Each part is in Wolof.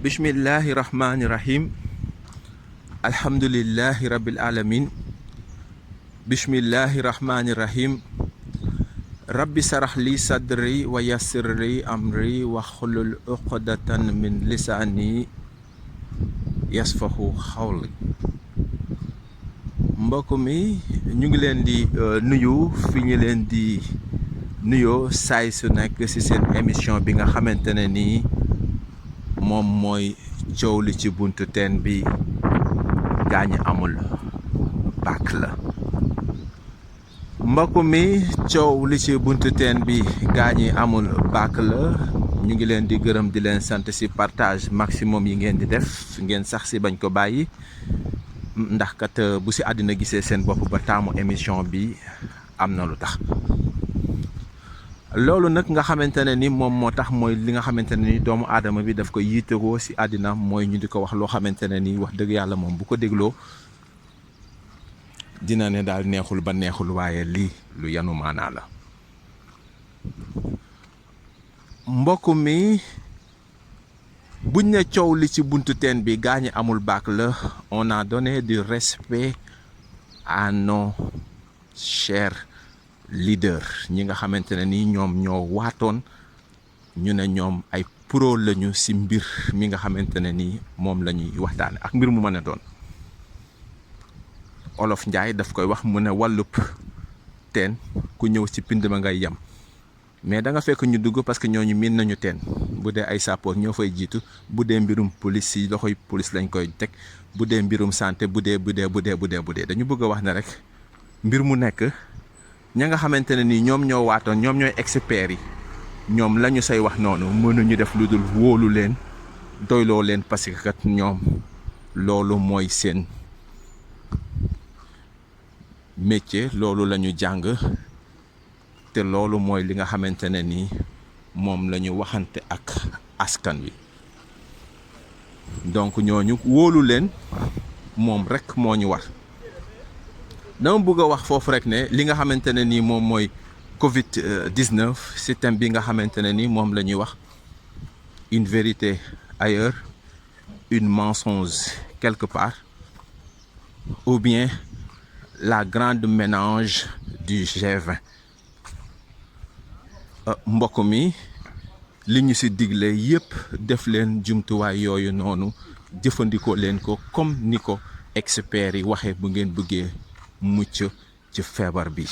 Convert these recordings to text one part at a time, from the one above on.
bismillahi rahmani rahim alhamdulillahi rabbil alamin bismillahi rahmani rahim rabbi sarah li sadri wa yassir li amri wa xulul uqdatan min lisaani yasfahu xawli. mbokk mi ñu ngi leen di nuyu fi ñu leen di nuyoo saay su nekk ci seen émission bi nga xamante ne nii moom mooy coow li ci buntu teen bi gaañu amul bàkk la. mbokk mi coow li ci buntu teen bi gaañi amul bàkk la ñu ngi leen di gërëm di leen sant ci partage maximum yi ngeen di def ngeen sax ci bañ ko bàyyi ndax kat bu ci àddina gisee seen bopp ba taamu émission bi am na lu tax. loolu nag nga xamante ne ni moom moo tax mooy li nga xamante ne ni doomu aadama bi daf ko yiitewoo ci àddina mooy ñu di ko wax loo xamante ne ni wax dëgg yàlla moom bu ko dégloo dina ne daal neexul ba neexul waaye lii lu yanu maanaa la. mbokk mi buñ ne coow li ci buntu teen bi gaañi amul baak la, on a donné du respect à nos chers leaders ñi nga xamante ne ni ñoom ñoo waatoon ñu ne ñoom ay pro lañu ci mbir mi nga xamante ne ni moom la ñuy waxtaane ak mbir mu mën a doon. Olof Njaay daf koy wax mu ne wàllub teen ku ñëw ci pind ma ngay yem, mais da nga fekk ñu dugg parce que ñooñu miin nañu teen. bu dee ay sappoor ñoo fay jiitu, bu dee mbirum police yi loxoy police lañ koy teg, bu dee mbirum santé bu dee dañu bëgg a wax ne rek mbir mu nekk ña nga xamante ne nii ñoom ñoo waatoon ñoom ñooy experts yi ñoom la ñu say wax noonu mënuñu def lu dul wóolu leen doyloo leen parce que kat ñoom loolu mooy seen métier, loolu la ñu jàng te loolu mooy li nga xamante ne nii moom la ñu waxante ak askan wi. donc ñooñu wóolu leen moom rek moo ñu war. dama bëgg a wax foofu rek ne li nga xamante ne nii moom mooy Covid 19 système bi nga xamante ne nii moom la ñuy wax une vérité ailleurs, une mensonge quelque part, ou bien la grande ménage du G20. mbokk mi li ñu ci digle yépp def leen jumtuwaay yooyu noonu jëfandikoo leen ko comme ni ko experts yi waxee bu ngeen bëggee mucc ci feebar bi.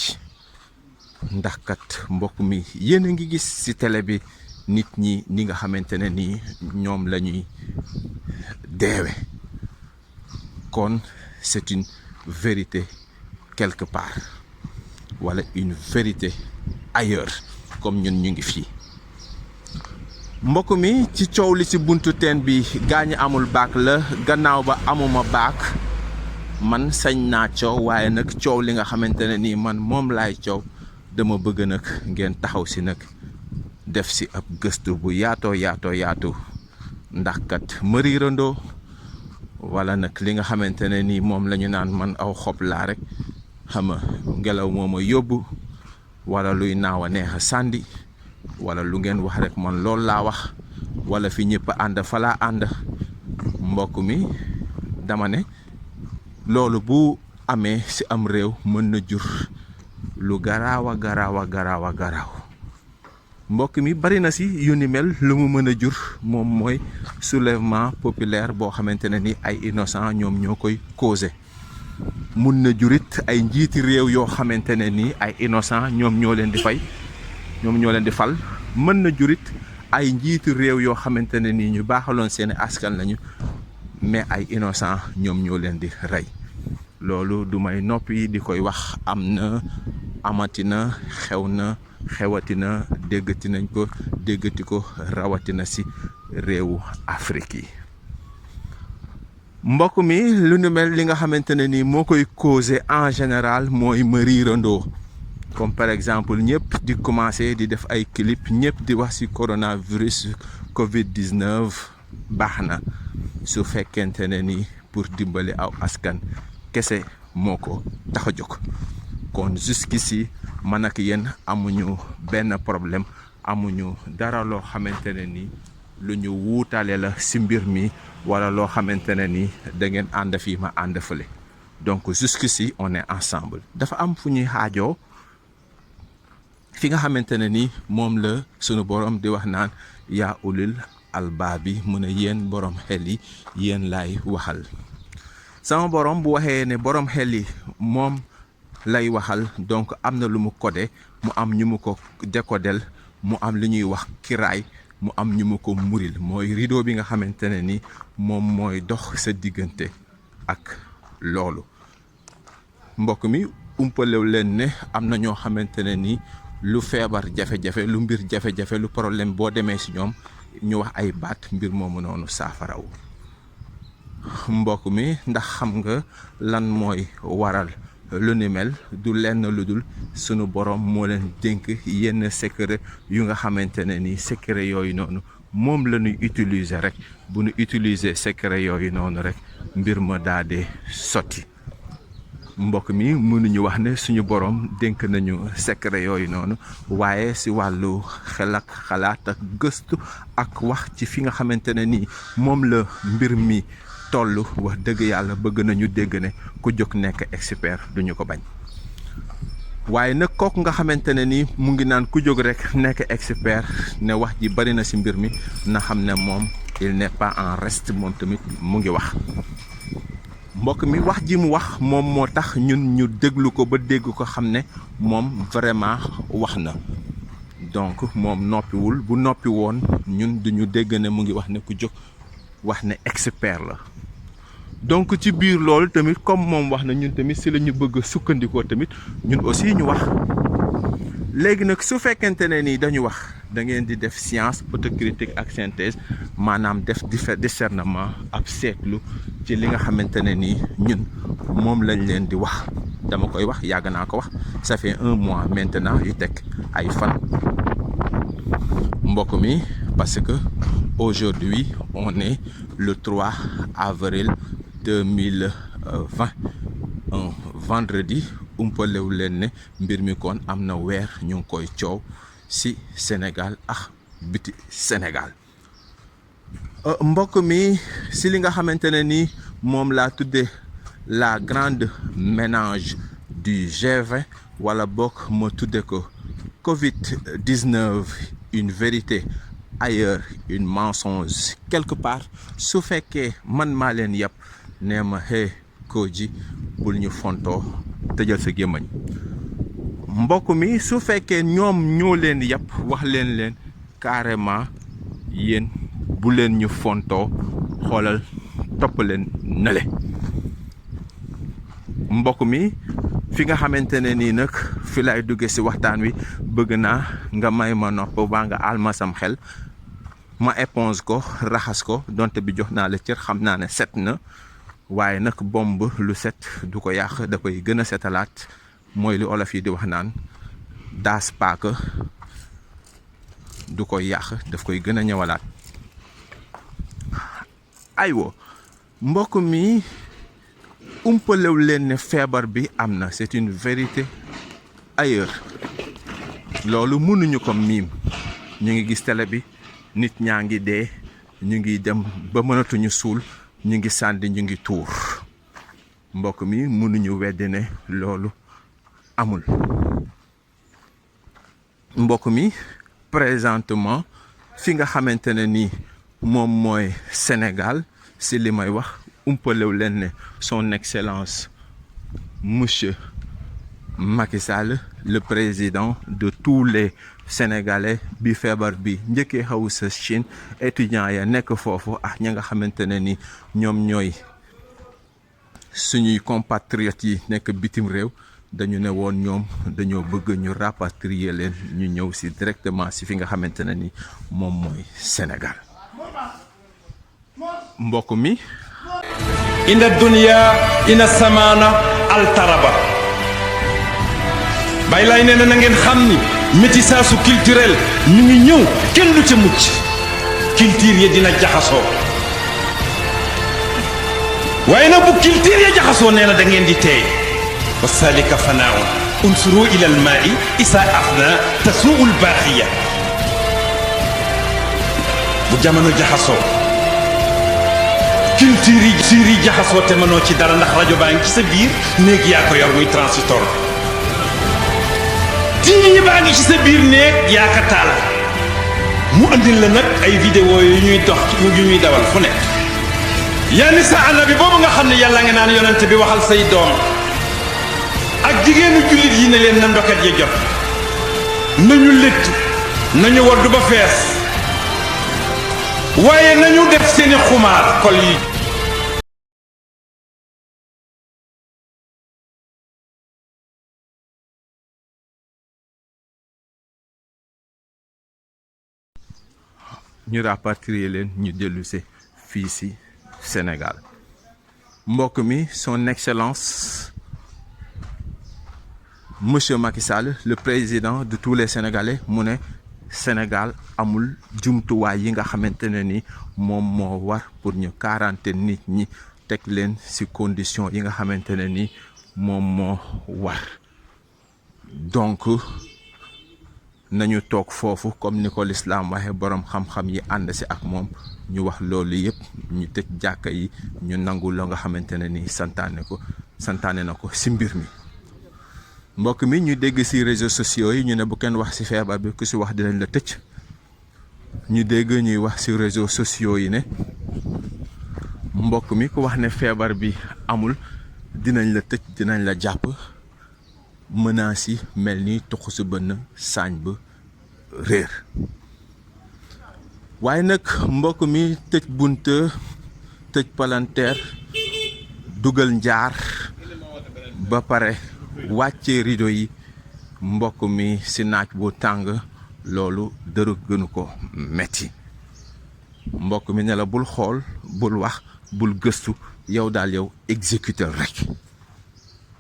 ndax kat mbokk mi yéen a ngi gis ci télé bi nit ñi ni nga xamante ne ni ñoom la ñuy deewe. kon c'est une vérité quelque part wala une vérité ailleurs comme ñun ñu ngi fii. mbokk mi ci coow li ci buntu teen bi gaañu amul baak la, gannaaw ba amuma baak man sañ naa coow, waaye nag coow li nga xamante ne nii man moom laay coow dama bëgg nag ngeen taxaw ci nag def ci ab gëstu bu yaatu ndax kat mëriirandoo wala nag li nga xamante ne nii moom la ñu naan man aw xob laa rek xama ngelaw moo ma yóbbu wala luy naaw a neex a sàndi wala lu ngeen wax rek man loolu laa wax wala fi ñëpp ànd fa laa ànd. mbokk mi dama ne loolu bu amee ci am réew mën na jur lu garaaw. mbokk mi bari na ci yu ni mel lu mu mën a jur moom mooy soulèvement populaire boo xamante ne ni ay innocent ñoom ñoo koy causé. mun na jurit ay njiiti réew yoo xamante ne ni ay innocent ñoom ñoo leen di fal. mën na jurit ay njiiti réew yoo xamante ne ni ñu baaxaloon seeni askan lañu mais ay innocent ñoom ñoo leen di rey. loolu du may noppi di koy wax, am na, amatina, xew na, xewatina, déggati ko rawatina ci réewu Afrique yi. mbokk mi lu nu mel li nga xamante ne ni moo koy causé en général mooy mëriirandoo. comme par exemple ñëpp di commencer di def ay clip, ñëpp di wax ci coronavirus Covid 19 baax na su fekkente ne ni pour dimbali aw askan kese moo ko tax a jóg. kon jusqu'ici man ak yéen amuñu benn problème, amuñu dara loo xamante ne ni lu ñu wuutale la si mbir mi wala loo xamante ne ni da ngeen ànd fii ma ànd fële donc jusqu'ici on est ensemble. dafa am fu ñuy xaajoo fi nga xamante ne ni moom la sunu borom di wax naan yaa ulil albaabi mu ne yéen borom xel yi yéen laay waxal. sama borom bu waxee ne borom xel yi moom lay waxal donc am na lu mu codé mu am ñu mu ko décodel mu am li ñuy wax kiraay mu am ñu mu ko muril mooy rideau bi nga xamante ne ni moom mooy dox sa diggante ak loolu. mbokk mi umpalew leen ne am na ñoo xamante ne ni lu feebar jafe-jafe lu mbir jafe-jafe lu problème boo demee si ñoom ñu wax ay baat mbir moomu noonu saafaraw. mbokk mi ndax xam nga lan mooy waral lu ni mel du lenn lu dul sunu borom moo leen dénk yenn secret yu nga xamante ne ni secret yooyu noonu moom la ñuy utiliser rek bu ñu utiliser secret yooyu noonu rek mbir ma daa dee sotti. mbokk mi mënuñu wax ne suñu borom dénk nañu secret yooyu noonu waaye si wàllu xel ak xalaat ak gëstu ak wax ci fi nga xamante ne ni moom la mbir mi toll wax dëgg yàlla bëgg nañu dégg ne ku jóg nekk expert duñu ko bañ. waaye nag kooku nga xamante ne ni mu ngi naan ku jóg rek nekk expert ne wax ji bari na si mbir mi na xam ne moom il n'est pas en reste moom tamit mu ngi wax. mbokk mi wax ji mu wax moom moo tax ñun ñu déglu ko ba dégg ko xam ne moom vraiment wax na donc moom noppiwul bu noppi woon ñun duñu dégg ne mu ngi wax ne ku jóg wax ne expert la. donc ci biir loolu tamit comme moom wax na ñun tamit si la ñu bëgg sukkandikoo tamit ñun aussi ñu wax. léegi nag su fekkente ne ni dañu wax da ngeen di def science autocritique ak synthèse maanaam def discernement ab seetlu ci li nga xamante ne ni ñun moom lañ leen di wax. dama koy wax yàgg naa ko wax ça fait 1 mois maintenant yu teg ay fan. mbokk mi parce que aujourd'hui on est le 3 avril 2020 un vendredi. umpalewu leen ne mbir mi kon am na weer ñu ngi koy coow si Sénégal ak biti Sénégal. mbokk mi si li nga xamante ne ni moom laa tuddee la grande ménage du G20 wala bokk ma tudde ko Covid-19 une vérité ailleurs une mensonge quelque part su fekkee man maa leen yàpp nee ma hey Kojji bul ñu fontoo tëjal sa gémmañ. mbokk mi su fekkee ñoom ñoo leen yàpp wax leen carrément yéen bu leen ñu fontoo xoolal topp leen nale. mbokk mi fi nga xamante ne nii nag fi lay dugge si waxtaan wi bëgg naa nga may ma nopp baa nga alma sam xel ma éponge ko raxas ko donte bi jox naa la cër xam naa ne set na waaye nag bomb lu set du ko yàq da koy gën a setalaat mooy li olof yi di wax naan daas paaka du koy yàq daf koy gën a ñëwalaat. aywa mbokk mi umpalew leen ne feebar bi am na c'est une vérité ailleurs loolu mënuñu ko miim. ñu ngi gis télé bi nit ñaa ngi dee ñu ngi dem ba mënatuñu suul ñu ngi sànni ñu ngi tuur. mbokk mi mënuñu weddi ne loolu amul. mbokk mi présentement fi nga xamante ne ni moom mooy Sénégal si li may wax umpalew leen ne son excellence monsieur Macky Sall le président de tous les Sénégalais bi feebar bi njëkkee xaw sa Chine étudiants ya nekk foofu ak ña nga xamante ne ni ñoom ñooy suñuy compatriotes yi nekk bitim réew dañu ne woon ñoom dañoo bëgg ñu rapatrier leen ñu ñëw si directement si fi nga xamante ne ni moom mooy Sénégal. mbokk mi ina dunya ina samana altaraba bay lay nee na ngeen xam ni métissage culturel ñu ngi ñëw kenn du ca mucc culture yi dina jaxasoo waaye nag bu culture ya jaxasoo nee na da ngeen di teey wa salika fanaaun unsuru ila almaai isa afna tasuu albaaxiya bu jamono jaxasoo culture yi jaxasoo te mënoo ci dara ndax rajo baa ngi ci sa biir néeg yaa ko yor muy transistor TV baa ngi ci sa biir néeg yaa ka taal mu andil la nag ay vidéo yu ñuy dox yu ñuy dawal fu nekk yaa ni sa annabi boobu nga xam ne yàlla nga naan yonent bi waxal say doom ak jigéenu jullit yi ne leen na ndoket ya jot nañu létt nañu waddu ba fees waaye nañu def seeni xumaar kol yi ñu rapatrier leen ñu dellu si fii si Sénégal mbokk mi son excellence monsieur Macky Sall le président de tous les Sénégalais mu ne Sénégal amul jumtuwaay yi nga xamante ne ni moom moo war pour ñu quarantaine nit ñi teg leen ci condition yi nga xamante ne ni moom moo war donc nañu toog foofu comme ni ko l'islam waxee borom xam-xam yi ànd ci ak moom ñu wax loolu yëpp ñu tëj jàkka yi ñu nangu la nga xamante ne ni santaane na ko ci mbir mi. mbokk mi ñu dégg ci réseaux sociaux yi ñu ne bu kenn wax ci feebar bi ku ci wax dinañ la tëj ñu dégg ñuy wax ci réseaux sociaux yi ne mbokk mi ku wax ne feebar bi amul dinañ la tëj dinañ la jàpp menaces yi mel ni tuxu si bënn saañ ba réer waaye nag mbokk mi tëj bunta tëj palanteer dugal njaar ba pare wàccee rideau yi mbokk mi si naaj bu tàng loolu dara gënu ko metti mbokk mi ne la bul xool bul wax bul gëstu yow daal yow exécuter rek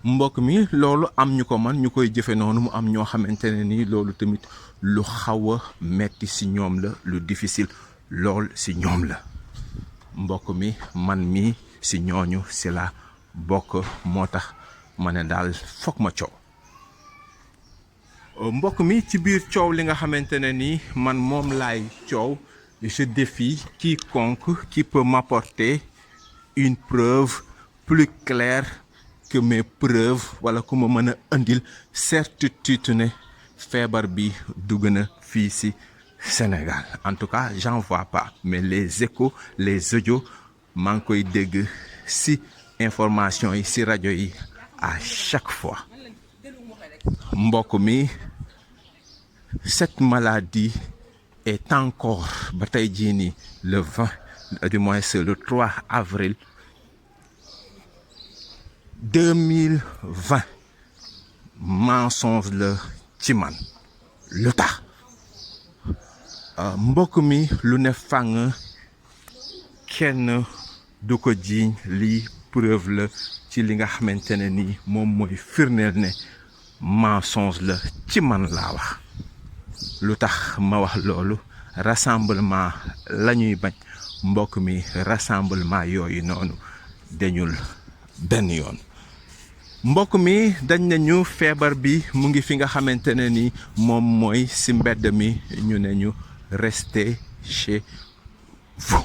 mbokk mi loolu am ñu ko man ñu koy jëfe noonu mu am ñoo xamante ne ni loolu tamit lu xaw a metti si ñoom la lu difficile lool si ñoom la mbokk mi man mi si ñooñu si la bokk moo tax ma ne daal foog ma coow mbokk mi ci biir coow li nga xamante ne ni man moom laay coow je défie quiconque qui peut m'apporter une preuve plus claire que mes preuves wala ku ma mën a andil certitude ne feebar bi dugg na fii ci Sénégal en tout cas j'en vois pas mais les échos les audios maa ngi koy dégg ci information yi ci rajo yi à chaque fois mbokk mi cette maladie est encore ba tey jii nii le 20 du moins c'est le 3 avril 2020 mensonge la ci man lu tax mbokk mi lu ne fàng kenn du ko jiiñ lii preuve la ci li nga xamante ne ni moom mooy firndeel ne mensonge la ci man laa wax lu tax ma wax loolu rassemblement la ñuy bañ mbokk mi rassemblement yooyu noonu dañul benn yoon mbokk mi dañ nañu feebar bi mu ngi fi nga xamante ne ni moom mooy ci mbedd mi ñu ne ñu restez chez vous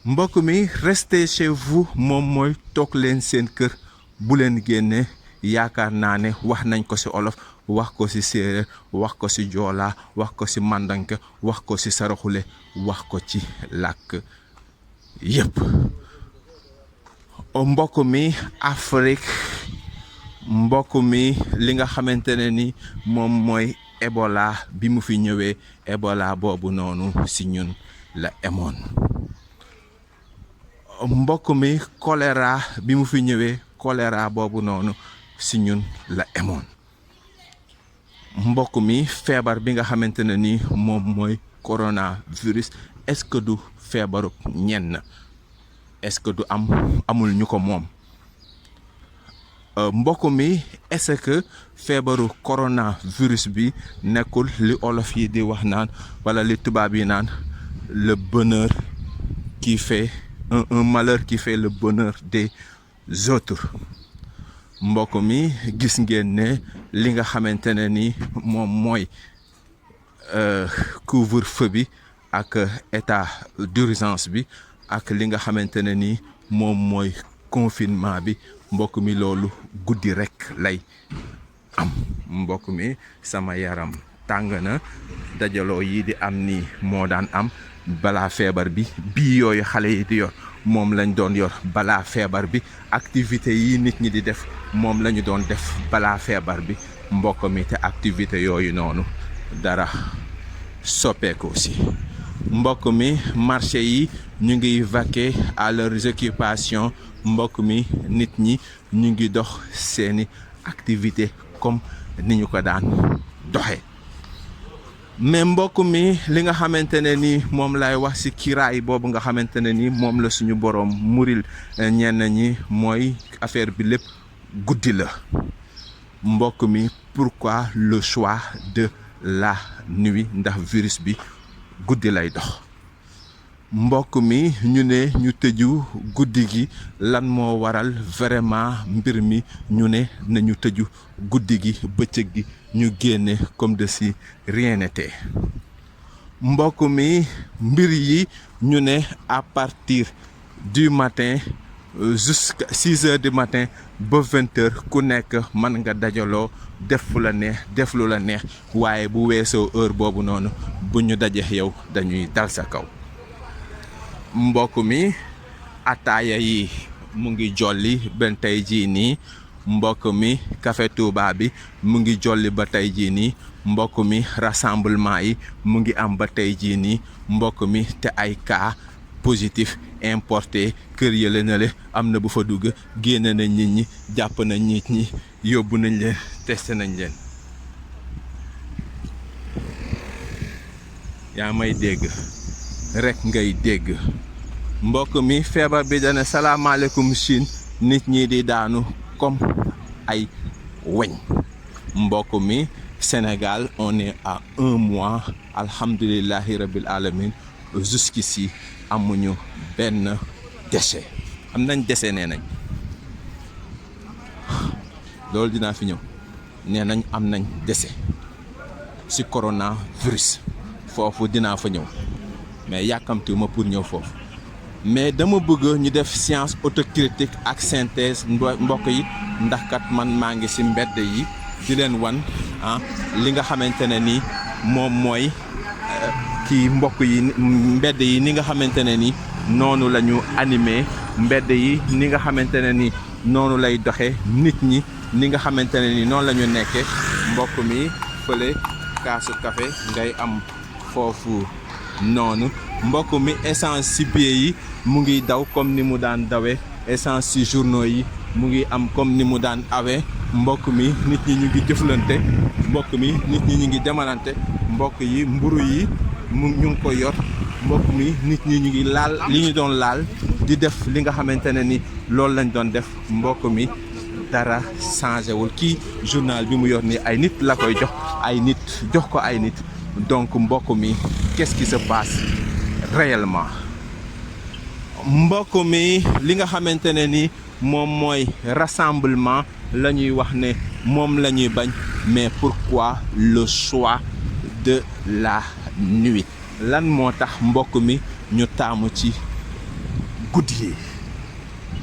mbokk mi restez chez vous moom mooy toog leen seen kër bu leen génne yaakaar naa ne wax nañ ko ci olof wax ko ci séeréer wax ko ci joola wax ko ci màndanke wax ko ci saraxule wax ko ci làkk yépp mbokk mi Afrique mbokk mi li nga xamante ne ni moom mooy Ebola bi mu fi ñëwee Ebola boobu noonu ci ñun la emoon mbokk mi choléra bi mu fi ñëwee choléra boobu noonu ci ñun la emoon mbokk mi feebar bi nga xamante ne ni moom mooy coronavirus est-ce que du feebaru ñenn est-ce que du amul ñu ko moom mbokk mi est-ce que feebaru coronavirus bi nekkul li olof yi di wax naan wala li tubaab yi naan le bonheur qui fait un malheur qui fait le bonheur des autres mbokk mi gis ngeen ne li nga xamante ne ni moom mooy couvre-feu bi ak état d'urgence bi ak li nga xamante ne ni moom mooy confinement bi mbokk mi loolu guddi rek lay am mbokk mi sama yaram tàng na dajaloo yi di am nii moo daan am balaa feebar bi bii yooyu xale yi di yor moom lañ doon yor balaa feebar bi activité yi nit ñi di def moom lañu doon def balaa feebar bi mbokk mi te activité yooyu noonu dara soppeeku si mbokk mi marché yi ñu ngi vaquer à leurs occupations mbokk mi nit ñi ñu ngi dox seeni activité comme ni ñu ko daan doxe mais mbokk mi li nga xamante ne ni moom lay wax ci kiraay boobu nga xamante ne ni moom la suñu boroom muril ñenn ñi mooy affaire bi lépp guddi la mbokk mi pourquoi le choix de la nuit ndax virus bi guddi lay dox mbokk mi ñu ne ñu tëju guddi gi lan moo waral vraiment mbir mi ñu ne nañu tëju guddi gi bëccëg gi ñu génne comme de si rien n'était mbokk mi mbir yi ñu ne à partir du matin jusqu'à 6 heures du matin ba 20 heures ku nekk mën nga dajaloo def fu la neex def lu la neex waaye bu weesoo heure boobu noonu bu ñu dajex yow dañuy dal sa kaw mbokk mi ataaya yi mu ngi jolli ben tey jii nii mbokk mi Café Touba bi mu ngi jolli ba tey jii nii mbokk mi rassemblement yi mu ngi am ba tey jii nii mbokk mi te ay cas positif importé kër yële na le am na bu fa dugg génne nañ nit ñi jàpp nañ nit ñi yóbbu nañ leen testé nañ leen yaa may dégg rek ngay dégg mbokk mi feebar bi dana salaamaaleykum Chine nit ñi di daanu comme ay weñ mbokk mi Sénégal on est à 1 mois alhamdulillahi rabbil alamin jusqu'ici amuñu benn décès am nañ décès nee nañ loolu dinaa fi ñëw nee nañ am nañ décès ci coronavirus foofu dinaa fa ñëw mais yàkkamtiwuma pour ñëw foofu mais dama bëgg ñu def science autocritique ak synthèse mbokk yi ndax kat man maa ngi ci mbedd yi di leen wan li nga xamante ne ni moom mooy kii mbokk yi mbedd yi ni nga xamante ne ni noonu la ñu animé mbedd yi ni nga xamante ne ni noonu lay doxe nit ñi ni nga xamante ne ni noonu la ñu nekke mbokk mi fële kaasu café ngay am foofu noonu mbokk mi essence ci billet yi mu ngi daw comme ni mu daan dawee essence ci journaux yi mu ngi am comme ni mu daan awee mbokk mi nit ñi ñu ngi jëflante mbokk mi nit ñi ñu ngi demalante mbokk yi mburu yi ñu ngi ko yor mbokk mi nit ñi ñu ngi laal li ñu doon laal di def li nga xamante ne ni loolu lañ doon def mbokk mi dara changé wul kii journal bi mu yor ni ay nit la koy jox ay nit jox ko ay nit donc mbokk mi qu'est-ce qui se passe réellement mbokk mi li nga xamante ne ni moom mooy rassemblement la ñuy wax ne moom la ñuy bañ mais pourquoi le choix de la nuit lan moo tax mbokk mi ñu taamu ci guddi yi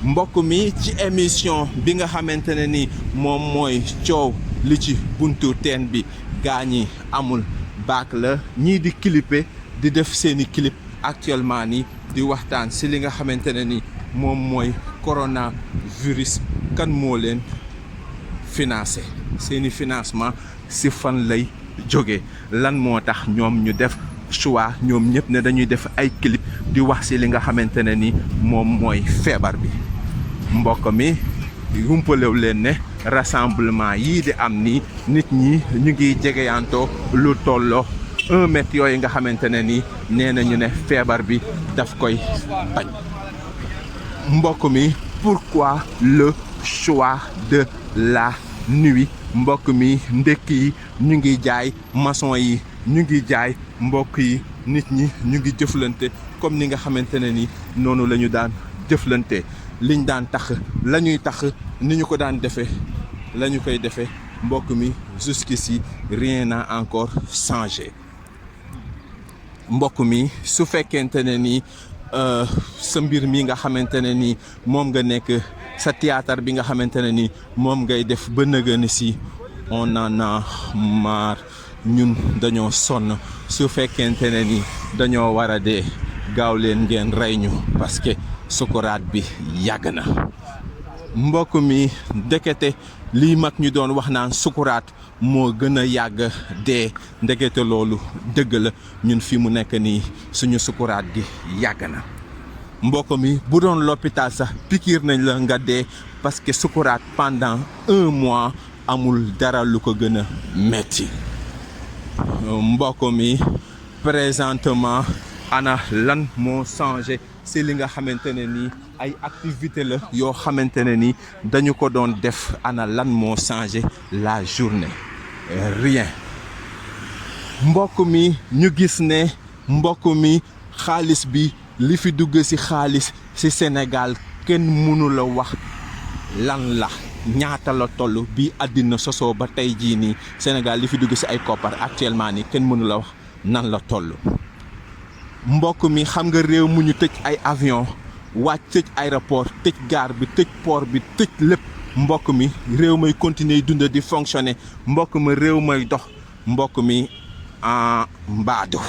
mbokk mi ci émission bi nga xamante ne ni moom mooy coow li ci buntu teen bi gaañi amul baak la ñii di clipper di def seeni clip actuellement ni di waxtaan ci li nga xamante ne ni moom mooy coronavirus kan moo leen financé seeni financement ci fan lay jóge lan moo tax ñoom ñu def choix ñoom ñëpp ne dañuy def ay clip di wax ci li nga xamante ne ni moom mooy feebar bi mbokk mi rumpalew leen ne rassemblement yii di am ni nit ñi ñu ngi jegeyantoo lu tolloo 1 mètre yooyu nga xamante ne ni nee nañu ne feebar bi daf koy bañ mbokk mi pourquoi le choix de la nuit mbokk mi ndekk yi ñu ngi jaay maçon yi ñu ngi jaay mbokk yi nit ñi ñu ngi jëflante comme ni nga xamante ne ni noonu la ñu daan jëflante liñ daan tax la ñuy tax ni ñu ko daan defee la ñu koy defee mbokk mi jusqu'ici rien n'a encore changé mbokk mi su fekkente ne ni sa mbir mi nga xamante ne ni moom nga nekk sa théâtre bi nga xamante ne ni moom ngay def ba nëgëni si on en a marre ñun dañoo sonn su fekkente ne ni dañoo war a dee gaaw leen ngeen rey ñu parce que sukuraat bi yàgg na mbokk mi ndekete lii mag ñu doon wax naan sukuraat moo gën a yàgg dee ndekete loolu dëgg la ñun fi mu nekk nii suñu sukuraat gi yàgg na mbokk mi bu doon l'hôpital sax pikiir nañ la nga dee parce que sukuraat pendant 1 mois amul dara lu ko gën a metti mbokk mi présentement ana lan moo changé si li nga xamante ne nii ay activité la yoo xamante ne ni dañu ko doon def ana lan moo changé la journée rien mbokk mi ñu gis ne mbokk mi xaalis bi li fi dugg ci xaalis ci Sénégal kenn mënu la wax lan la ñaata la toll bi àddina sosoo ba tey jii nii Sénégal li fi dugg ci ay koppar actuellement nii kenn mënu la wax nan la toll mbokk mi xam nga réew mu ñu tëj ay avion wàcc tëj aéroport tëj gare bi tëj port bi tëj lépp mbokk mi réew may continuer dund di fonctionner mbokk mi réew may dox mbokk mi en mbaadu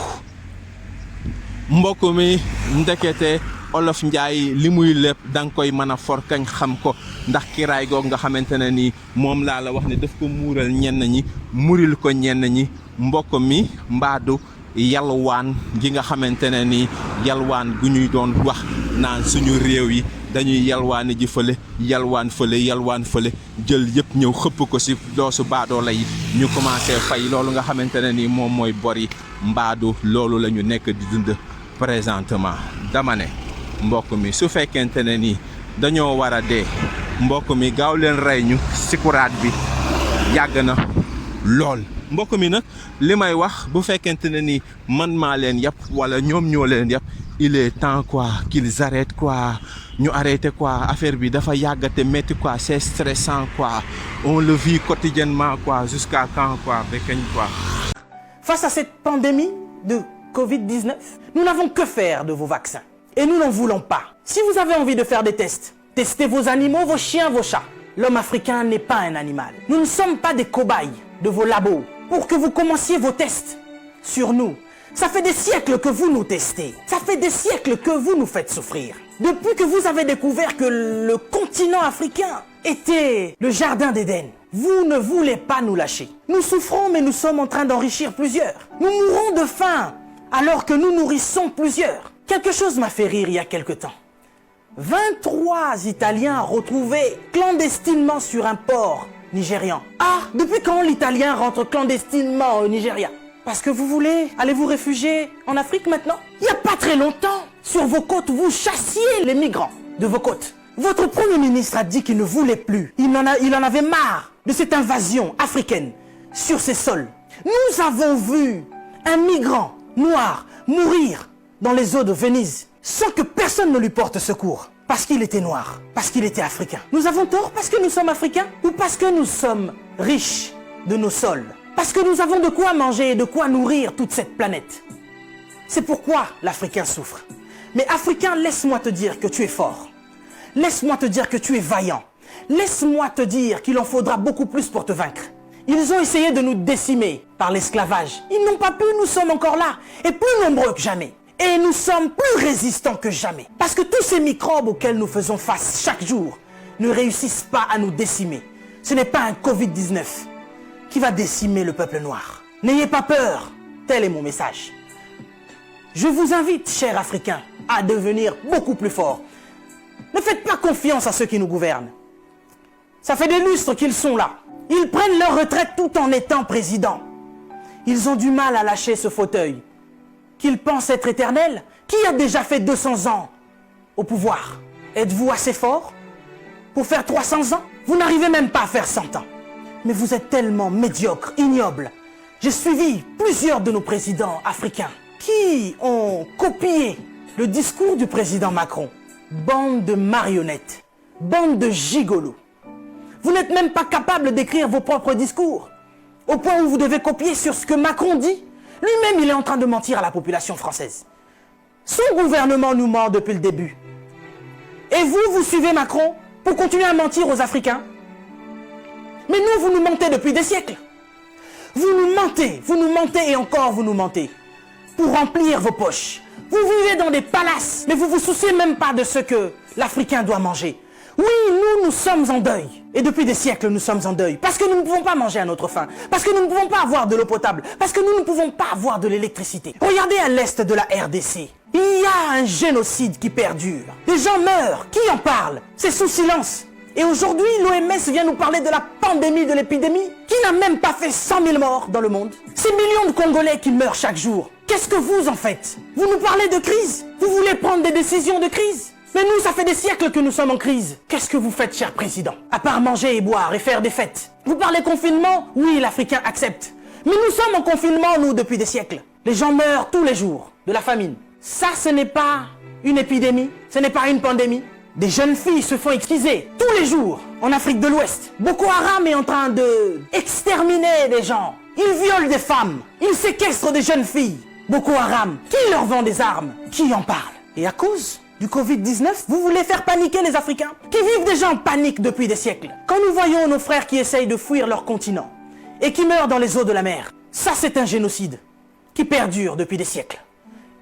mbokk mi ndekete olof njaay li muy lépp da nga koy mën a for kañ xam ko ndax kiraay goog nga xamante ne ni moom laa la wax ne daf ko muural ñenn ñi muril ko ñenn ñi mbokk mi mbaadu yalwaan gi nga xamante ne ni yalwaan gu ñuy doon wax naan suñu réew yi dañuy yalwaani ji fële yalwaan fële jël yëpp ñëw xëpp ko ci doosu baadoola yi ñu commencé fay loolu nga xamante ne ni moom mooy bor yi mbaadu loolu la ñu nekk di dund présentement dama ne mbokk mi su fekkente ne ni dañoo war a dee mbokk mi gaaw leen rey ñu sikuraat bi yàgg na lool mbokk mi nag li may wax bu fekkente ne ni man maa leen yàpp wala ñoom ñoo leen yàpp il est temps quoi qu'ils arrêtent quoi ñu arrêté quoi affaire bi dafa yàggate métti quoi c'est stressant quoi on le vit quotidiennement quoi jusqu'à quand quoi ba kañ quoi. Face à cette pandémie de Covid-19, nous n'avons que faire de vos vaccins. Et nous n'en voulons pas. Si vous avez envie de faire des tests, testez vos animaux, vos chiens, vos chats. L'homme africain n'est pas un animal. Nous ne sommes pas des cobayes de vos labos pour que vous commenciez vos tests sur nous. Ça fait des siècles que vous nous testez. Ça fait des siècles que vous nous faites souffrir. Depuis que vous avez découvert que le continent africain était le jardin d'Éden, vous ne voulez pas nous lâcher. Nous souffrons, mais nous sommes en train d'enrichir plusieurs. Nous mourons de faim alors que nous nourrissons plusieurs. Quelque chose m'a fait rire il y a quelque temps. 23 Italiens retrouvés clandestinement sur un port nigérian. Ah, depuis quand l'Italien rentre clandestinement au Nigeria? Parce que vous voulez aller vous réfugier en Afrique maintenant? Il n'y a pas très longtemps, sur vos côtes, vous chassiez les migrants de vos côtes. Votre Premier ministre a dit qu'il ne voulait plus. Il en avait marre de cette invasion africaine sur ses sols. Nous avons vu un migrant noir mourir dans les eaux de Venise sans que personne ne lui porte secours. Parce qu'il était noir, parce qu'il était africain. Nous avons tort parce que nous sommes africains ou parce que nous sommes riches de nos sols? Parce que nous avons de quoi manger et de quoi nourrir toute cette planète. C'est pourquoi l'Africain souffre. Mais Africain, laisse-moi te dire que tu es fort. Laisse-moi te dire que tu es vaillant. Laisse-moi te dire qu'il en faudra beaucoup plus pour te vaincre. Ils ont essayé de nous décimer par l'esclavage. Ils n'ont pas pu, nous sommes encore là. Et plus nombreux que jamais. Et nous sommes plus résistants que jamais. Parce que tous ces microbes auxquels nous faisons face chaque jour ne réussissent pas à nous décimer. Ce n'est pas un Covid-19 qui va décimer le peuple noir. N'ayez pas peur. Tel est mon message. Je vous invite, chers Africains, à devenir beaucoup plus forts. Ne faites pas confiance à ceux qui nous gouvernent. Ça fait des lustres qu'ils sont là. Ils prennent leur retraite tout en étant présidents. Ils ont du mal à lâcher ce fauteuil. Qu'ils pensent être éternels. Qui a déjà fait 200 ans au pouvoir? Êtes-vous assez fort pour faire 300 ans? Vous n'arrivez même pas à faire 100 ans. Mais vous êtes tellement médiocre, ignoble. J'ai suivi plusieurs de nos présidents africains qui ont copié le discours du président Macron. Bande de marionnettes, bande de gigolos. Vous n'êtes même pas capable d'écrire vos propres discours, au point où vous devez copier sur ce que Macron dit. Lui-même, il est en train de mentir à la population française. Son gouvernement nous ment depuis le début. Et vous, vous suivez Macron pour continuer à mentir aux Africains? Mais nous, vous nous mentez depuis des siècles. Vous nous mentez et encore vous nous mentez. Pour remplir vos poches. Vous vivez dans des palaces, mais vous vous souciez même pas de ce que l'Africain doit manger. Oui, nous sommes en deuil. Et depuis des siècles, nous sommes en deuil. Parce que nous ne pouvons pas manger à notre faim. Parce que nous ne pouvons pas avoir de l'eau potable. Parce que nous ne pouvons pas avoir de l'électricité. Regardez à l'est de la RDC. Il y a un génocide qui perdure. Des gens meurent. Qui en parle? C'est sous silence. Et aujourd'hui, l'OMS vient nous parler de la pandémie, de l'épidémie, qui n'a même pas fait 100 000 morts dans le monde. Ces millions de Congolais qui meurent chaque jour. Qu'est-ce que vous en faites? Vous nous parlez de crise? Vous voulez prendre des décisions de crise? Mais nous, ça fait des siècles que nous sommes en crise. Qu'est-ce que vous faites, cher président? À part manger et boire et faire des fêtes. Vous parlez confinement? Oui, l'Africain accepte. Mais nous sommes en confinement, nous, depuis des siècles. Les gens meurent tous les jours de la famine. Ça, ce n'est pas une épidémie, ce n'est pas une pandémie. Des jeunes filles se font exciser tous les jours en Afrique de l'Ouest. Boko Haram est en train de exterminer des gens. Ils violent des femmes. Ils séquestrent des jeunes filles. Boko Haram, qui leur vend des armes? Qui en parle? Et à cause du Covid-19, vous voulez faire paniquer les Africains qui vivent déjà en panique depuis des siècles. Quand nous voyons nos frères qui essayent de fuir leur continent et qui meurent dans les eaux de la mer, ça c'est un génocide qui perdure depuis des siècles.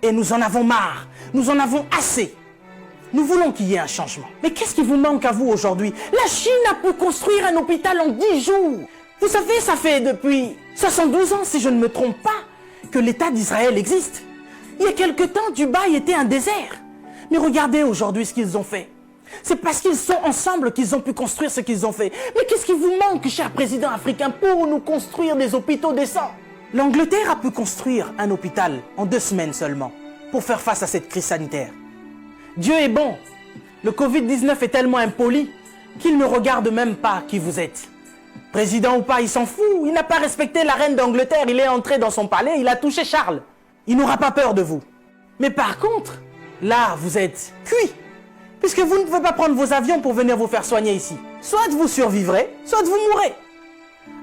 Et nous en avons marre, nous en avons assez. Nous voulons qu'il y ait un changement. Mais qu'est-ce qui vous manque à vous aujourd'hui? La Chine a pu construire un hôpital en 10 jours. Vous savez, ça fait depuis 72 ans, si je ne me trompe pas, que l'État d'Israël existe. Il y a quelque temps, Dubaï était un désert. Mais regardez aujourd'hui ce qu'ils ont fait. C'est parce qu'ils sont ensemble qu'ils ont pu construire ce qu'ils ont fait. Mais qu'est-ce qui vous manque, cher président africain, pour nous construire des hôpitaux décents? L'Angleterre a pu construire un hôpital en 2 semaines seulement pour faire face à cette crise sanitaire. Dieu est bon. Le Covid-19 est tellement impoli qu'il ne regarde même pas qui vous êtes. Président ou pas, il s'en fout. Il n'a pas respecté la reine d'Angleterre. Il est entré dans son palais, il a touché Charles. Il n'aura pas peur de vous. Mais par contre, là, vous êtes cuit. Puisque vous ne pouvez pas prendre vos avions pour venir vous faire soigner ici. Soit vous survivrez, soit vous mourrez.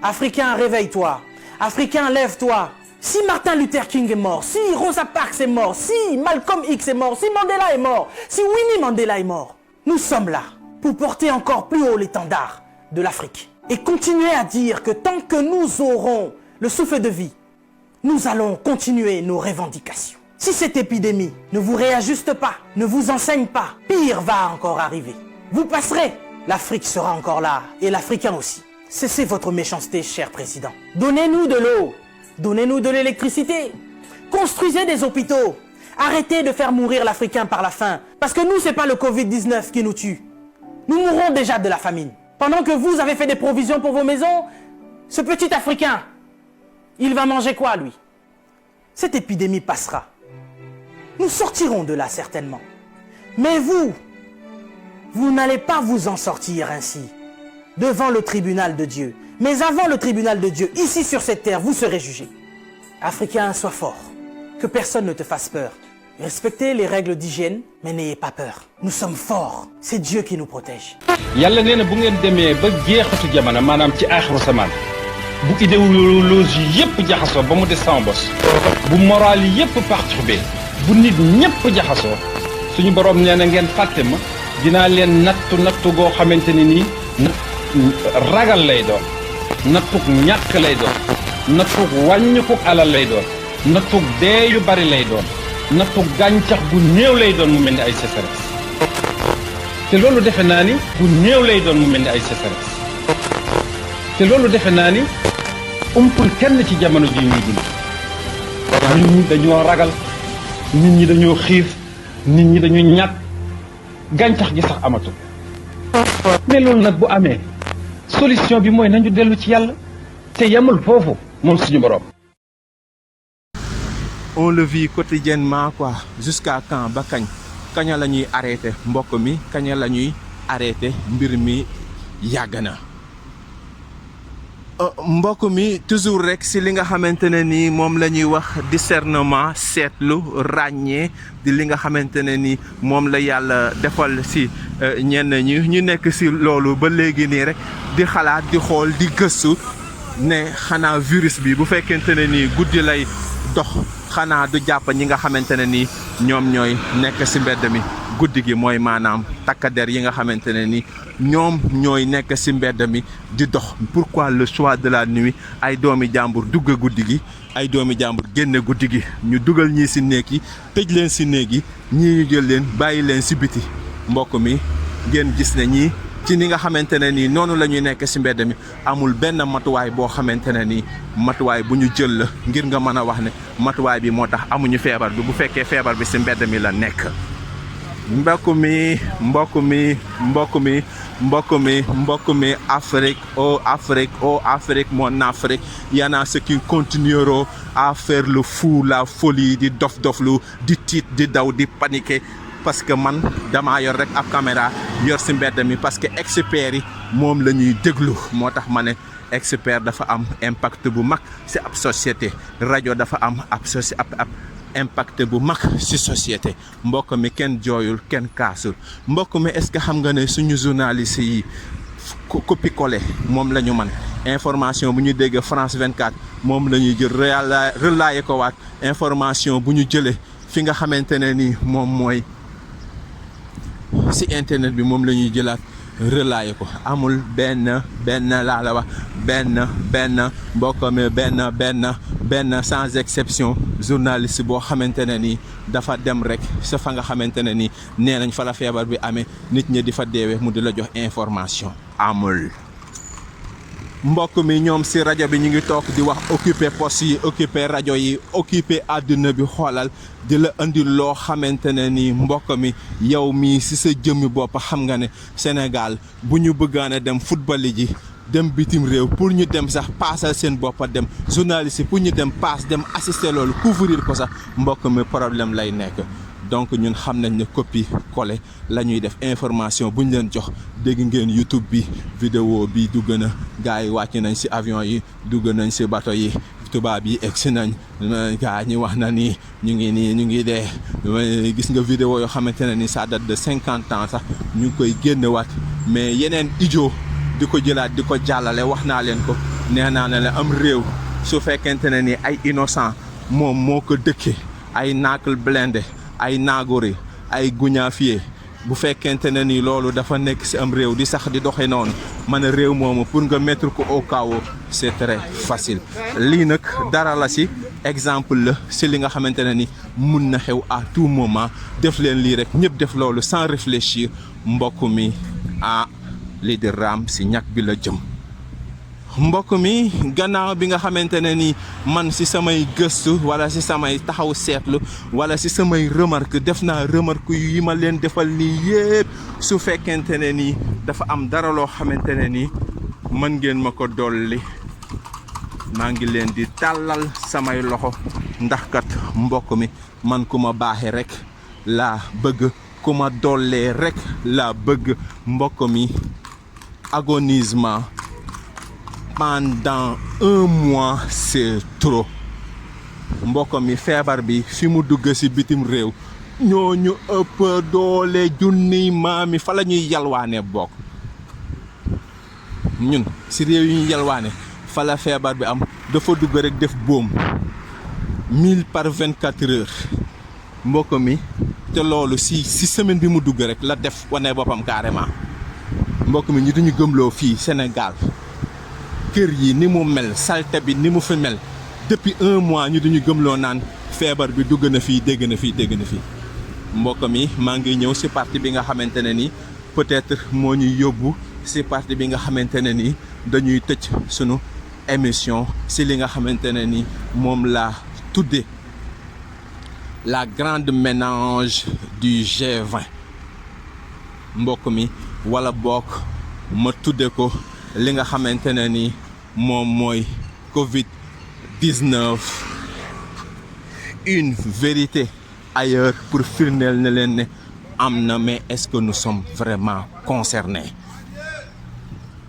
Africain, réveille-toi. Africain, lève-toi. Si Martin Luther King est mort, si Rosa Parks est mort, si Malcolm X est mort, si Mandela est mort, si Winnie Mandela est mort, nous sommes là pour porter encore plus haut l'étendard de l'Afrique. Et continuer à dire que tant que nous aurons le souffle de vie, nous allons continuer nos revendications. Si cette épidémie ne vous réajuste pas, ne vous enseigne pas, pire va encore arriver. Vous passerez, l'Afrique sera encore là, et l'Africain aussi. Cessez votre méchanceté, cher président. Donnez-nous de l'eau. Donnez-nous de l'électricité. Construisez des hôpitaux. Arrêtez de faire mourir l'Africain par la faim. Parce que nous, c'est pas le Covid-19 qui nous tue. Nous mourrons déjà de la famine. Pendant que vous avez fait des provisions pour vos maisons, ce petit Africain, il va manger quoi, lui? Cette épidémie passera. Nous sortirons de là, certainement. Mais vous n'allez pas vous en sortir ainsi, devant le tribunal de Dieu. Mais avant le tribunal de Dieu, ici sur cette terre, vous serez jugés. Africain, sois fort. Que personne ne te fasse peur. Respectez les règles d'hygiène, mais n'ayez pas peur. Nous sommes forts. C'est Dieu qui nous protège. yàlla nee na bu ngeen demee ba jeexatu jamono maanaam ci aaxiru samaan bu idéologie yépp jaxasoo ba mu des sama bos bu moral yi yépp perturbé bu nit ñépp jaxasoo suñu borom nee na ngeen fàtte ma dinaa leen nattu goo xamante ne nii ragal lay doon nattuk ñàkk lay doon nattuk wàññikuk alal lay doon nattuk dee yu bari lay doon nattuk gàncax bu néew lay doon mu mel ni ay sécheresse te loolu defe naa ni bu néew lay doon mu mel ni ay sécheresse te loolu defe naa ni umpul kenn ci jamono ji ñuy dund nit ñi dañoo ragal nit ñi dañoo xiif nit ñi dañu ñàkk gàncax gi sax amatul mais loolu nag bu amee solution bi mooy nañu dellu ci yàlla te yemul foofu moom suñu borom. On le vit quotidiennement quoi jusqu'à quand ba kaña la ñuy arrêté mbokk mi kaña la ñuy arrêté mbir mi yàgg na mbokk mi toujours rek si li nga xamante ne ni moom la ñuy wax discernement seetlu ràññee di li nga xamante ne ni moom la yàlla defal si ñenn ñu nekk si loolu ba léegi nii rek di xalaat di xool di gëstu ne xanaa virus bi bu fekkente ne ni guddi lay dox xanaa du jàpp ñi nga xamante ne nii ñoom ñooy nekk si mbedd mi guddi gi mooy maanaam takkader yi nga xamante ne ni ñoom ñooy nekk si mbedd mi di dox. Pourquoi le choix de la nuit ay doomi jàmbur dugg guddi gi ay doomi jàmbur génne guddi gi ñu dugal ñii si néeg yi tëj leen si néeg yi ñii ñu jël leen bàyyi leen si biti mbokk mi ngeen gis ne ñii ci ni nga xamante ne nii noonu la ñuy nekk si mbedd mi amul benn matuwaay boo xamante ne nii matuwaay bu ñu jël la ngir nga mën a wax ne matuwaay bi moo tax amuñu feebar bi bu fekkee feebar bi si mbedd mi la nekk. mbokk mi Afrique oh Afrique mon Afrique y en a ceux qui continueront à faire le fou la folie di dof-doflu di tiit di daw di paniquer parce que man damaa yor rek ab caméra yor si mbedd mi parce que experts yi moom la ñuy déglu moo tax ma ne expert dafa am impact bu mag si ab société rajo dafa am ab impact bu mag ci société mbokk mi kenn jooyul kenn kaasul mbokk mi est-ce que xam nga ne suñu journaliste yi copie collé moom la ñu man information bu ñu dégg France 24 moom la ñuy jël relayer ko waat information bu ñu jëlee fi nga xamante ne ni moom mooy ci internet bi moom la ñuy jëlaat relayer ko amul benn laa la wax benn mbokk mi benn sans exception journaliste boo xamante ne ni dafa dem rek sa fa nga xamante ne ni nee nañ fa la feebar bi amee nit ñi di fa deewee mu di la jox information amul. mbokk mi ñoom si rajo bi ñu ngi toog di wax occuper poste yi occuper rajo yi occuper àdduna bi xoolal di la indi loo xamante ne ni mbokk mi yow mii si sa jëmmi bopp xam nga ne Sénégal bu ñu bëggaan a dem football ji dem bitim réew pour ñu dem sax paasal seen boppa dem journaliste pour ñu dem paas dem assister loolu couvrir ko sax mbokk mi problème lay nekk. donc ñun xam nañ ne copie collé la ñuy def information bu ñu leen jox dégg ngeen YouTube bi vidéo bi dugg na gars yi wàcc nañ ci avion yi dugg nañ ci bateau yi tubaab yi egsi nañ gars ñi wax na ni ñu ngi dee gis nga vidéo yoo xamante ne ni ça date de 50 ans sax ñu ngi koy génnewaat mais yeneen idiot di ko jëlaat di ko jàllale wax naa leen ko nee naa ne la am réew su fekkente ne ni ay innocent moom moo ko dëkkee ay nacle blindé ay naagori ay guñaafiye bu fekkente ne ni loolu dafa nekk ci am réew di sax di doxe noonu man a réew moomu pour nga mettre ko au chaos c'est très facile. lii nag dara la ci exemple la ci li nga xamante ne ni mun na xew à tout moment def leen lii rek ñëpp def loolu sans réfléchir mbokk mi lii di raam ci ñàkk bi la jëm. mbokk mi gannaaw bi nga xamante ne ni man ci samay gëstu wala ci samay taxaw seetlu wala ci samay remarque def naa remarque yi ma leen defal nii yépp su fekkente ne ni dafa am dara loo xamante ne ni mën ngeen ma ko dolli maa ngi leen di tàllal samay loxo ndax kat mbokk mi man ku ma baaxe rek laa bëgg ku ma dollee rek laa bëgg mbokk mi agonisement pendant 1 mois c'est trop mbokk mi feebar bi fi mu dugg ci bitim réew ñooñu ëpp doole junniy maami fa la ñuy yalwaane bokk ñun ci réew yi ñuy yalwaane fa la feebar bi am dafa dugg rek def boom 1000 par 24 heures mbokk mi te loolu ci semaine bi mu dugg rek la def wane boppam carrément mbokk mi ñu duñu gëmloo fii Sénégal kër yi ni mu mel salte bi ni mu fi mel depuis 1 mois ñu duñu gëmloo naan feebar bi dugg na fii dégg na fii mbokk mi maa ngi ñëw ci partie bi nga xamante ne ni peut-être moo ñuy yóbbu ci partie bi nga xamante ne ni dañuy tëj sunu émission ci li nga xamante ne ni moom laa tuddee la grande ménage du G20 mbokk mi wala bokk ma tudde ko li nga xamante ne ni moom mooy Covid-19 une vérité ailleurs pour firndeel ne leen ne am na mais est-ce que nous sommes vraiment concernés?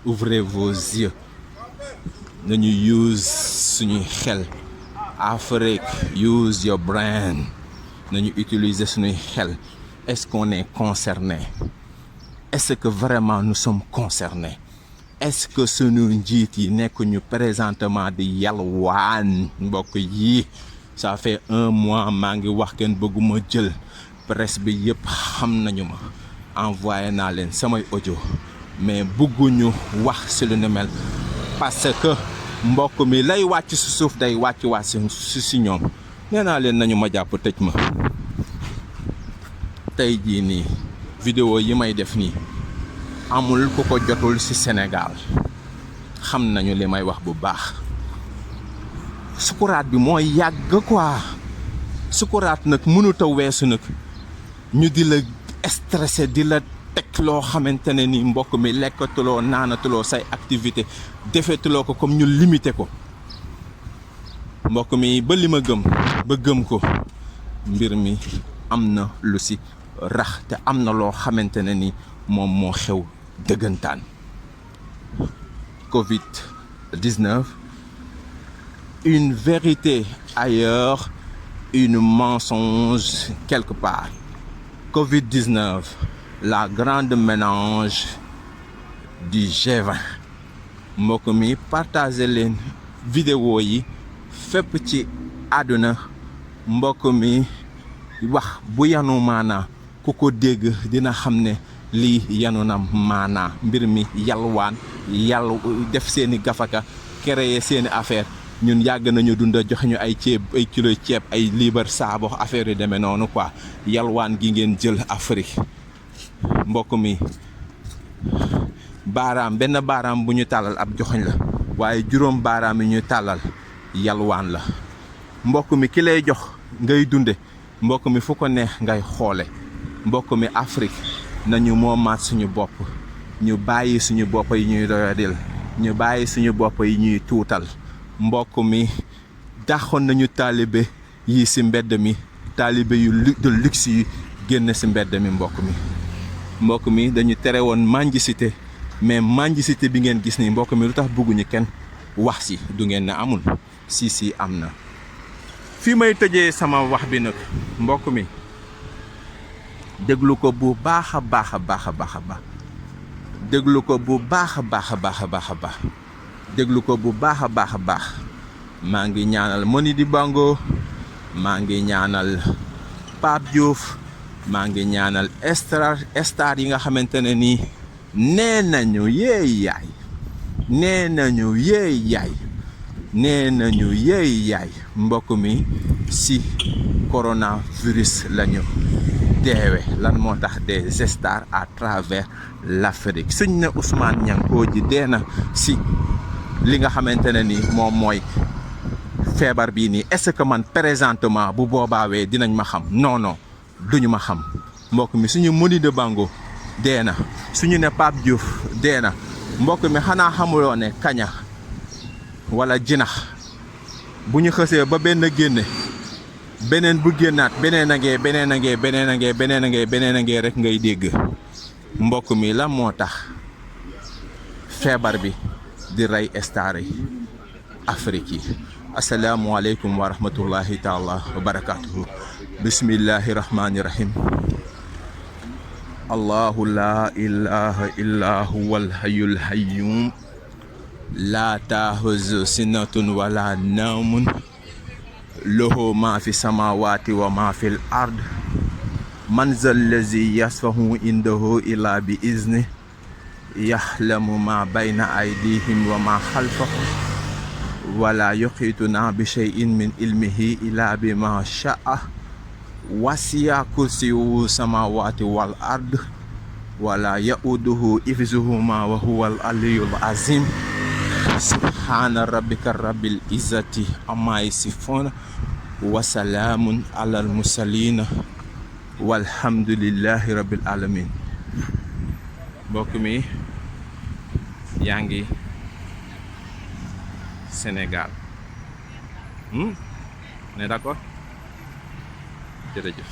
Ouvrez vos yeux nañu use suñuy xel Afrique use your brain nañu utiliser suñuy xel est-ce qu'on est concerné? Est-ce que vraiment nous sommes concernés? Est-ce que sunu njiit yi nekk ñu présentement di yalwaan mbokk yi ça fait 1 mois maa ngi wax kenn bëgguma jël presse bi yëpp xam nañu ma envoyé naa leen samay audio mais bëgguñu wax si lu ne mel parce que mbokk mi lay wàcc si suuf day wàcc waa si ñoom nee naa leen nañu ma jàpp tëj ma tey jii nii vidéo yi may def nii amul ku ko jotul ci Sénégal xam nañu li may wax bu baax sukuraat bi mooy yàgg quoi sukuraat nag mënut a weesu nag ñu di la stressé di la teg loo xamante ne ni mbokk mi lekkatuloo naanatuloo say activité defetuloo ko comme ñu limité ko mbokk mi ba li ma gëm ba gëm ko mbir mi am na lu ci rax te am na loo xamante ne ni moom moo xew dëggantaan Covid-19 une vérité ailleurs une mensonge quelque part Covid-19 la grande mélange du G20 mbokk mi partagé leen vidéo yi fépp ci àdduna mbokk mi wax bu yanu maanaa ku ko dégg dina xam ne lii yanu na maanaa mbir mi yalwaan def seeni gafaka créer seeni affaire ñun yàgg nañu dunda joxe ñu ay ceeb ay kilo ceeb ay liibar saabo affaire yu demee noonu quoi yalwaan gi ngeen jël Afrique mbokk mi benn baaraam bu ñu tàllal ab joxoñ la waaye juróom baaraam yi ñu tàllal yalwaan la mbokk mi ki lay jox ngay dunde mbokk mi fu ko neex ngay xoole mbokk mi Afrique nañu moomaat suñu bopp ñu bàyyi suñu bopp yi ñuy doyadil ñu bàyyi suñu bopp yi ñuy tuutal mbokk mi daxoon nañu taalibe yi ci mbedd mi taalibe yu de luxe yi génn ci mbedd mi mbokk mi dañu tere woon mendicité mais mendicité bi ngeen gis ni mbokk mi lu tax bëgguñu kenn wax ci du ngeen ne amul si am na fii may tëjee sama wax bi nag mbokk mi déglu ko bu baax a baax a baax a baax a baax déglu ko bu baax a baax a baax a baax a baax déglu ko bu baax a baax a baax maa ngi ñaanal Mody Bango maa ngi ñaanal Pape Diouf maa ngi ñaanal star yi nga xamante ne nii nee nañu yeey yaay mbokk mi si coronavirus lañu deewe lan moo tax des stars à travers l'Afrique suñ ne Ousmane Niang ji dee na si li nga xamante ne ni moom mooy feebar bii nii est-ce que man présentement bu boobaawee dinañ ma xam non duñu ma xam mbokk mi suñu Mody Bango dee na suñu ne Pape Diouf dee na mbokk mi xanaa xamuloo ne kaña wala jinax bu ñu xësee ba benn génne beneen bu génnaat beneen a ngee rek ngay dégg mbokk mi la moo tax feebar bi di rey star yi Afrique yi asalaamualeykum wa rahmatullahi taala wa barakatuhu bismillahi rahmani rahim allahu la ilaha illa huwal hayyul hayyum la taaxuzu sinatun wala nawmun lahu ma fi samawati wa ma fi l ard man zal lazi yasfahu indahu ila bi izni yaxlamu ma bayna aydihim wa ma xalfahum wala yuxiituna bi cheyin min ilmihi ila bi ma shaa wasiya kursiyu samawati wal ard wala yauduhu ifzuhuma wa huwa al aliyul azim subhana rabbika rabbil izzati amma yasifuna wa salaamun alal mursalina walhamdulillahi rabbil alamin mbokk mi yaa ngi Sénégal on est d'accord jërëjëf